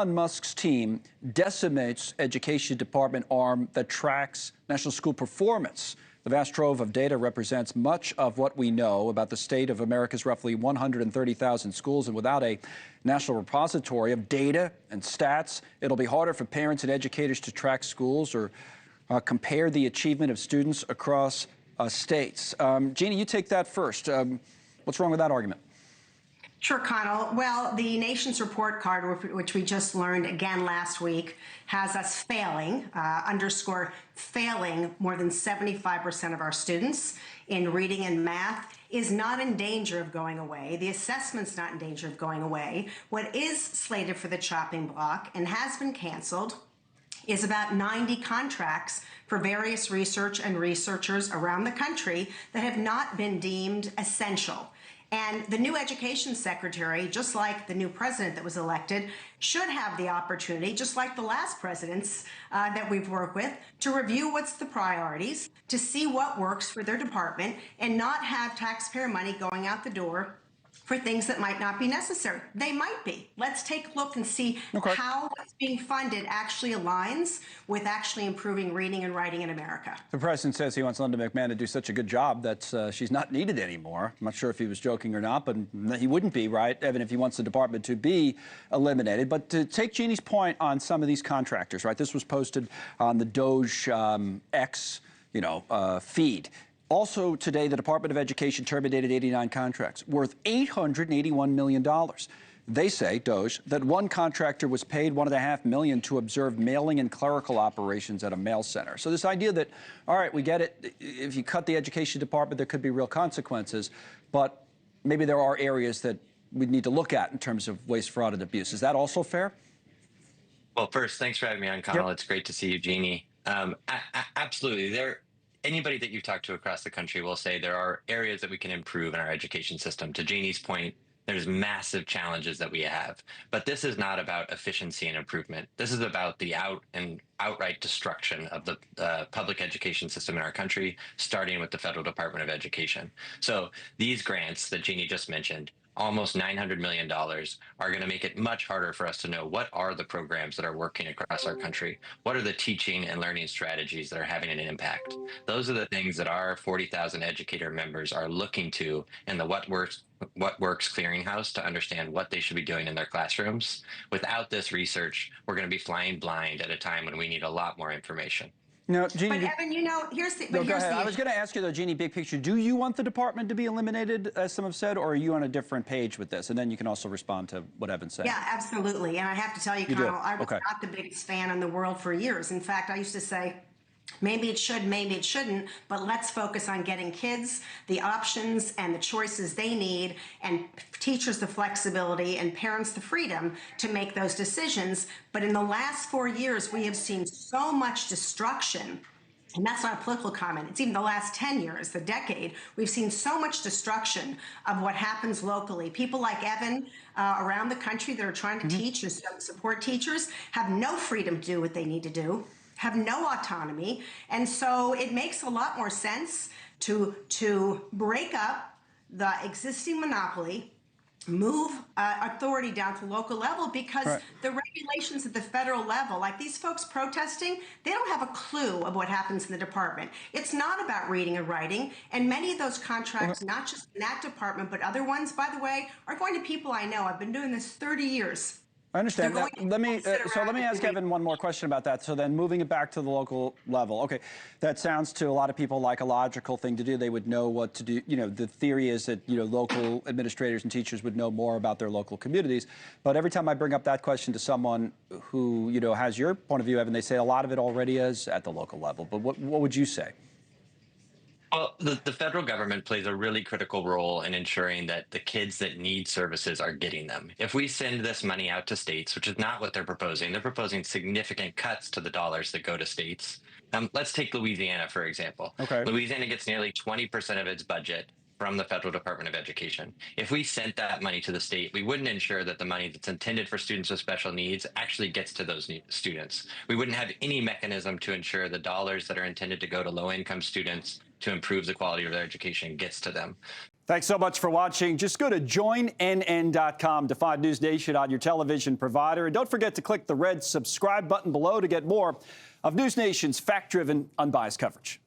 Elon Musk's team decimates education department arm that tracks national school performance. The vast trove of data represents much of what we know about the state of America's roughly 130,000 schools, and without a national repository of data and stats, it'll be harder for parents and educators to track schools or compare the achievement of students across states. Jeanne, you take that first. What's wrong with that argument? Sure, Connell. Well, the nation's report card, which we just learned again last week, has us failing, underscore failing, more than 75% of our students in reading and math, is not in danger of going away. The assessment's not in danger of going away. What is slated for the chopping block and has been canceled is about 90 contracts for various research and researchers around the country that have not been deemed essential. And the new education secretary, just like the new president that was elected, should have the opportunity, just like the last presidents that we've worked with, to review what's the priorities, to see what works for their department, and not have taxpayer money going out the door for things that might not be necessary. They might be. Let's take a look and see how what's being funded actually aligns with actually improving reading and writing in America. The president says he wants Linda McMahon to do such a good job that she's not needed anymore. I'm not sure if he was joking or not, but he wouldn't be, right, Evan, if he wants the department to be eliminated. But to take Jeanne's point on some of these contractors, right, this was posted on the DOGE X, feed. Also today, the Department of Education terminated 89 contracts worth $881 million. They say, DOGE, that one contractor was paid $1.5 million to observe mailing and clerical operations at a mail center. So this idea that, all right, we get it, if you cut the education department, there could be real consequences, but maybe there are areas that we need to look at in terms of waste, fraud, and abuse. Is that also fair? Well, first, thanks for having me on, Connell. Yep. It's great to see you, Jeanne. Absolutely. Anybody that you talk to across the country will say there are areas that we can improve in our education system. To Jeanne's point, there's massive challenges that we have. But this is not about efficiency and improvement. This is about the outright destruction of the public education system in our country, starting with the Federal Department of Education. So these grants that Jeanne just mentioned, almost $900 million, are going to make it much harder for us to know what are the programs that are working across our country. What are the teaching and learning strategies that are having an impact? Those are the things that our 40,000 educator members are looking to in the What Works clearinghouse to understand what they should be doing in their classrooms. Without this research, we're going to be flying blind at a time when we need a lot more information. No, Jeanne, but Evan, here's the. No, go ahead. I was going to ask you though, Jeanne, big picture. Do you want the department to be eliminated, as some have said, or are you on a different page with this? And then you can also respond to what Evan said. Yeah, absolutely. And I have to tell you, Connell, I was not the biggest fan in the world for years. In fact, I used to say, maybe it should, maybe it shouldn't, but let's focus on getting kids the options and the choices they need, and teachers the flexibility, and parents the freedom to make those decisions. But in the last 4 years, we have seen so much destruction. And that's not a political comment. It's even the last 10 years, the decade. We've seen so much destruction of what happens locally. People like Evan around the country that are trying to teach and support teachers have no freedom to do what they need to do, have no autonomy. And so it makes a lot more sense to break up the existing monopoly, move authority down to local level, because the regulations at the federal level, like these folks protesting, they don't have a clue of what happens in the department. It's not about reading and writing. And many of those contracts, not just in that department, but other ones, by the way, are going to people I know. I've been doing this 30 years. I understand. Let me ask Evan one more question about that. So then moving it back to the local level. Okay, that sounds to a lot of people like a logical thing to do. They would know what to do. The theory is that, local administrators and teachers would know more about their local communities. But every time I bring up that question to someone who, has your point of view, Evan, they say a lot of it already is at the local level. But what would you say? Well, the federal government plays a really critical role in ensuring that the kids that need services are getting them. If we send this money out to states, which is not what they're proposing significant cuts to the dollars that go to states. Let's take Louisiana, for example. Okay. Louisiana gets nearly 20% of its budget from the Federal Department of Education. If we sent that money to the state, we wouldn't ensure that the money that's intended for students with special needs actually gets to those students. We wouldn't have any mechanism to ensure the dollars that are intended to go to low-income students to improve the quality of their education gets to them. Thanks so much for watching. Just go to joinnn.com to find NewsNation on your television provider. And don't forget to click the red subscribe button below to get more of NewsNation's fact-driven, unbiased coverage.